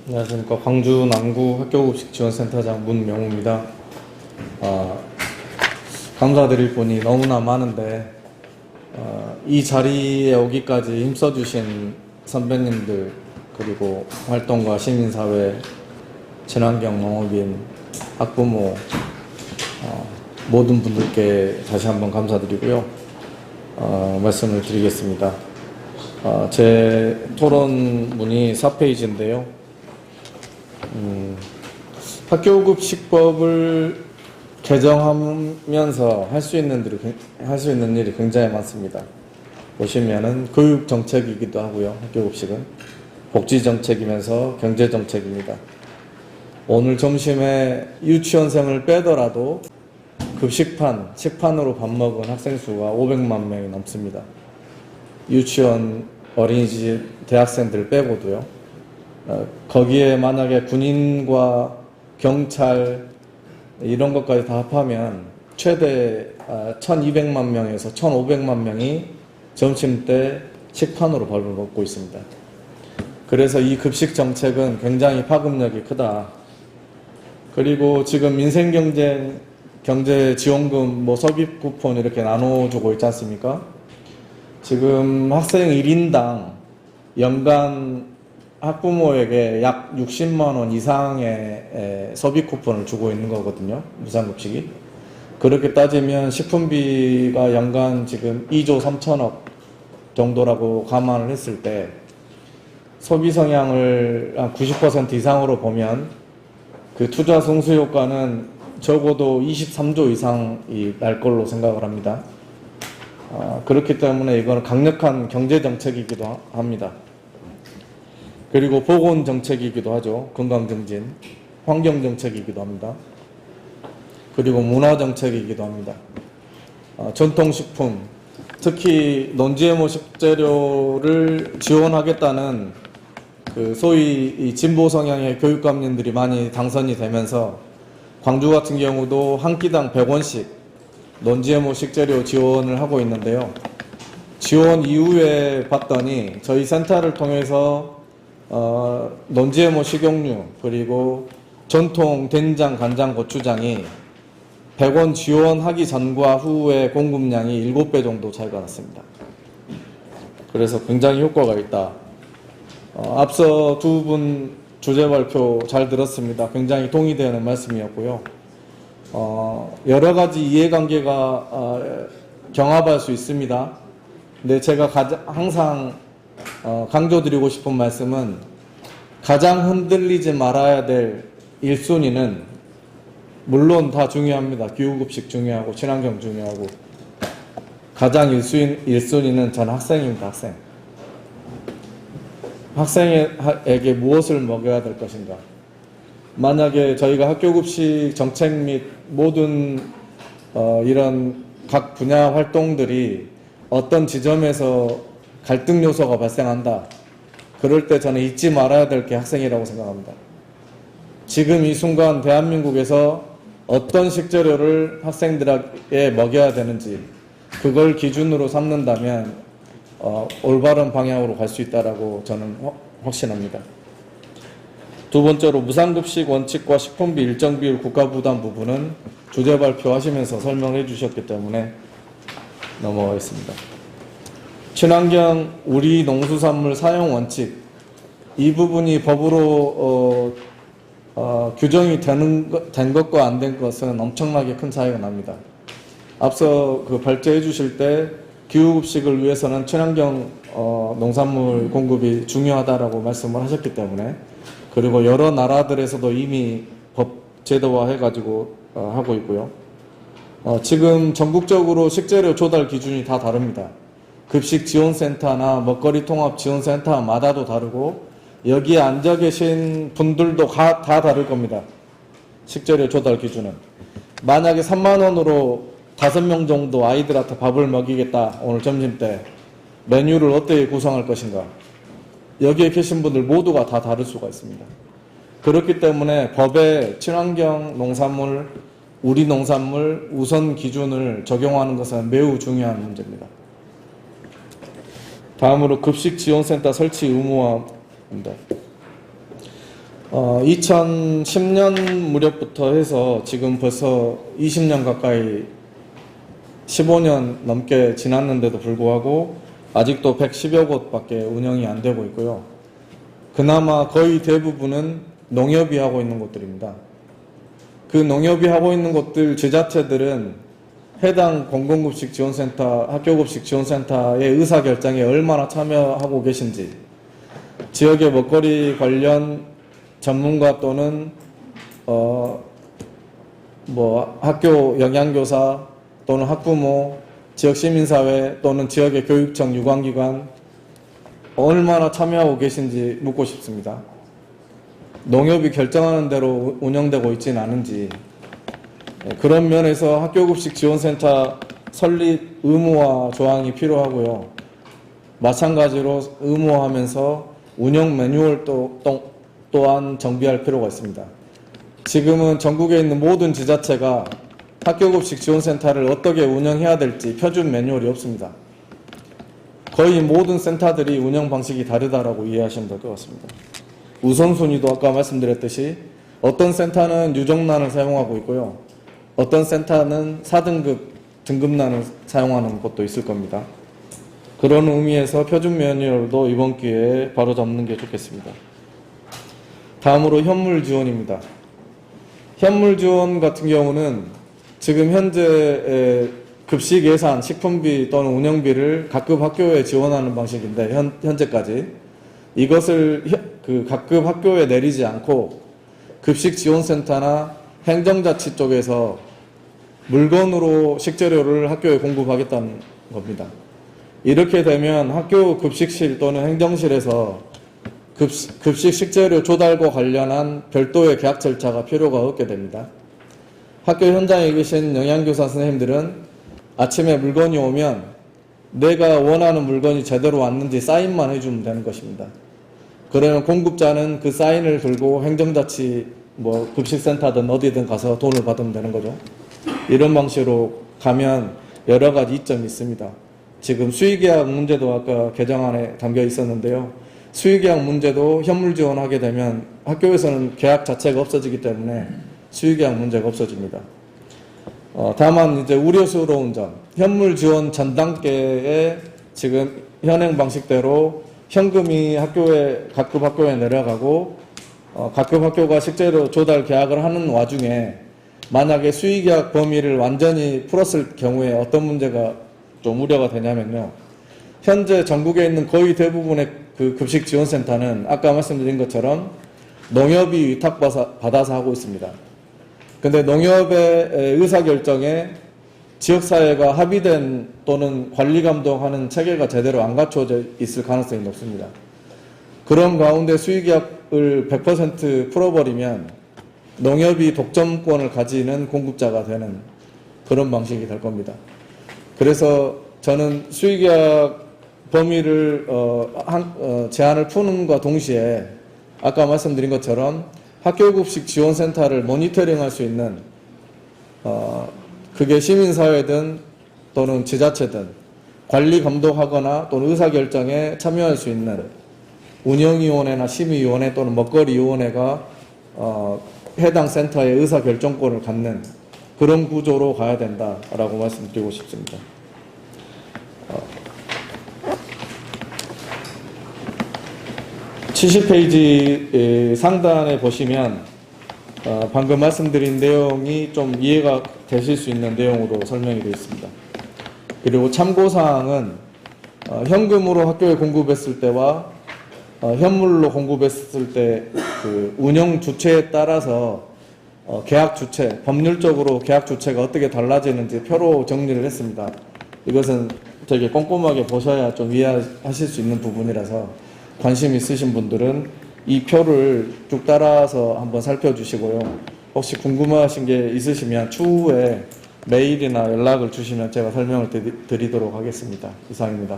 안녕하십니까. 광주 남구 학교급식지원센터장 문명우입니다. 감사드릴 분이 너무나 많은데 이 자리에 오기까지 힘써주신 선배님들, 그리고 활동가, 시민사회, 친환경 농업인, 학부모, 모든 분들께 다시 한번 감사드리고요. 말씀을 드리겠습니다. 제 토론문이 4페이지인데요. 학교급식법을 개정하면서 할 수 있는 일이 굉장히 많습니다. 보시면은 교육정책이기도 하고요. 학교급식은 복지정책이면서 경제정책입니다. 오늘 점심에 유치원생을 빼더라도 급식판, 식판으로 밥 먹은 학생 수가 500만 명이 넘습니다. 유치원, 어린이집, 대학생들 빼고도요. 거기에 만약에 군인과 경찰 이런 것까지 다 합하면 최대 1200만 명에서 1500만 명이 점심때 식판으로 밥을 먹고 있습니다. 그래서 이 급식 정책은 굉장히 파급력이 크다. 그리고 지금 민생경제지원금, 서비스 쿠폰 이렇게 나눠주고 있지 않습니까? 지금 학생 1인당 연간 학부모에게 약 60만 원 이상의 서비스 쿠폰을 주고 있는 거거든요. 무상급식이. 그렇게 따지면 식품비가 연간 지금 2조 3천억 정도라고 감안을 했을 때 소비 성향을 한 90% 이상으로 보면 그 투자 성수 효과는 적어도 23조 이상이 날 걸로 생각을 합니다. 그렇기 때문에 이거는 강력한 경제정책이기도 합니다. 그리고 보건정책이기도 하죠. 건강증진, 환경정책이기도 합니다. 그리고 문화정책이기도 합니다. 전통식품, 특히 논지에모 식재료를 지원하겠다는 그 소위 이 진보 성향의 교육감님들이 많이 당선이 되면서 광주 같은 경우도 한 끼당 100원씩 논지에모 식재료 지원을 하고 있는데요. 지원 이후에 봤더니 저희 센터를 통해서 논지에모 식용유, 그리고 전통 된장, 간장, 고추장이 100원 지원하기 전과 후의 공급량이 7배 정도 차이가 났습니다. 그래서 굉장히 효과가 있다. 앞서 두 분 주제 발표 잘 들었습니다. 굉장히 동의되는 말씀이었고요. 여러 가지 이해관계가 경합할 수 있습니다. 근데 제가 항상 강조드리고 싶은 말씀은 가장 흔들리지 말아야 될 1순위는 물론 다 중요합니다. 교육급식 중요하고 친환경 중요하고 가장 1순위는 전 학생입니다. 학생. 학생에게 무엇을 먹여야 될 것인가. 만약에 저희가 학교급식 정책 및 모든 이런 각 분야 활동들이 어떤 지점에서 갈등 요소가 발생한다. 그럴 때 저는 잊지 말아야 될 게 학생이라고 생각합니다. 지금 이 순간 대한민국에서 어떤 식재료를 학생들에게 먹여야 되는지 그걸 기준으로 삼는다면 올바른 방향으로 갈 수 있다라고 저는 확신합니다. 두 번째로 무상급식 원칙과 식품비 일정 비율 국가부담 부분은 주제 발표하시면서 설명해 주셨기 때문에 넘어가겠습니다. 친환경 우리 농수산물 사용 원칙, 이 부분이 법으로 규정이 된 것과 안 된 것은 엄청나게 큰 차이가 납니다. 앞서 발제해 주실 때 교육급식을 위해서는 친환경 농산물 공급이 중요하다라고 말씀을 하셨기 때문에, 그리고 여러 나라들에서도 이미 법 제도화 해가지고 하고 있고요. 지금 전국적으로 식재료 조달 기준이 다 다릅니다. 급식지원센터나 먹거리 통합지원센터마다도 다르고 여기에 앉아 계신 분들도 다 다를 겁니다. 식재료 조달 기준은. 만약에 3만 원으로 5명 정도 아이들한테 밥을 먹이겠다. 오늘 점심때 메뉴를 어떻게 구성할 것인가. 여기에 계신 분들 모두가 다 다를 수가 있습니다. 그렇기 때문에 법에 친환경 농산물, 우리 농산물 우선 기준을 적용하는 것은 매우 중요한 문제입니다. 다음으로 급식지원센터 설치 의무화입니다. 2010년 무렵부터 해서 지금 벌써 20년 가까이 15년 넘게 지났는데도 불구하고 아직도 110여 곳밖에 운영이 안 되고 있고요. 그나마 거의 대부분은 농협이 하고 있는 곳들입니다. 그 농협이 하고 있는 곳들 지자체들은 해당 공공급식 지원센터, 학교급식 지원센터의 의사결정에 얼마나 참여하고 계신지, 지역의 먹거리 관련 전문가 또는 학교 영양교사 또는 학부모, 지역 시민사회 또는 지역의 교육청, 유관기관 얼마나 참여하고 계신지 묻고 싶습니다. 농협이 결정하는 대로 운영되고 있지는 않은지, 그런 면에서 학교급식 지원센터 설립 의무화 조항이 필요하고요. 마찬가지로 의무화하면서 운영 매뉴얼 또한 정비할 필요가 있습니다. 지금은 전국에 있는 모든 지자체가 학교급식 지원센터를 어떻게 운영해야 될지 표준 매뉴얼이 없습니다. 거의 모든 센터들이 운영 방식이 다르다라고 이해하시면 될 것 같습니다. 우선순위도 아까 말씀드렸듯이 어떤 센터는 유정란을 사용하고 있고요. 어떤 센터는 4등급 등급란을 사용하는 곳도 있을 겁니다. 그런 의미에서 표준 매뉴얼도 이번 기회에 바로 잡는 게 좋겠습니다. 다음으로 현물 지원입니다. 현물 지원 같은 경우는 지금 현재 급식 예산, 식품비 또는 운영비를 각급 학교에 지원하는 방식인데 현재까지 이것을 각급 학교에 내리지 않고 급식 지원센터나 행정자치 쪽에서 물건으로 식재료를 학교에 공급하겠다는 겁니다. 이렇게 되면 학교 급식실 또는 행정실에서 급식 식재료 조달과 관련한 별도의 계약 절차가 필요가 없게 됩니다. 학교 현장에 계신 영양교사 선생님들은 아침에 물건이 오면 내가 원하는 물건이 제대로 왔는지 사인만 해주면 되는 것입니다. 그러면 공급자는 그 사인을 들고 행정자치 급식센터든 어디든 가서 돈을 받으면 되는 거죠. 이런 방식으로 가면 여러 가지 이점이 있습니다. 지금 수의계약 문제도 아까 개정안에 담겨 있었는데요. 수의계약 문제도 현물 지원하게 되면 학교에서는 계약 자체가 없어지기 때문에 수의계약 문제가 없어집니다. 다만 이제 우려스러운 점, 현물 지원 전 단계에 지금 현행 방식대로 현금이 각급 학교에 내려가고 각급 학교가 식재료 조달 계약을 하는 와중에 만약에 수의계약 범위를 완전히 풀었을 경우에 어떤 문제가 좀 우려가 되냐면요. 현재 전국에 있는 거의 대부분의 그 급식 지원센터는 아까 말씀드린 것처럼 농협이 위탁받아서 하고 있습니다. 근데 농협의 의사결정에 지역사회가 합의된 또는 관리 감독하는 체계가 제대로 안 갖춰져 있을 가능성이 높습니다. 그런 가운데 수의계약을 100% 풀어버리면 농협이 독점권을 가지는 공급자가 되는 그런 방식이 될 겁니다. 그래서 저는 수의계약 범위를 제한을 푸는과 동시에 아까 말씀드린 것처럼 학교급식 지원센터를 모니터링할 수 있는 그게 시민사회든 또는 지자체든 관리 감독하거나 또는 의사결정에 참여할 수 있는 운영위원회나 심의위원회 또는 먹거리위원회가 해당 센터의 의사결정권을 갖는 그런 구조로 가야 된다라고 말씀드리고 싶습니다. 70페이지 상단에 보시면 방금 말씀드린 내용이 좀 이해가 되실 수 있는 내용으로 설명이 되어 있습니다. 그리고 참고사항은 현금으로 학교에 공급했을 때와 현물로 공급했을 때 그 운영 주체에 따라서 계약 주체, 법률적으로 계약 주체가 어떻게 달라지는지 표로 정리를 했습니다. 이것은 되게 꼼꼼하게 보셔야 좀 이해하실 수 있는 부분이라서 관심 있으신 분들은 이 표를 쭉 따라서 한번 살펴주시고요. 혹시 궁금하신 게 있으시면 추후에 메일이나 연락을 주시면 제가 설명을 드리도록 하겠습니다. 이상입니다.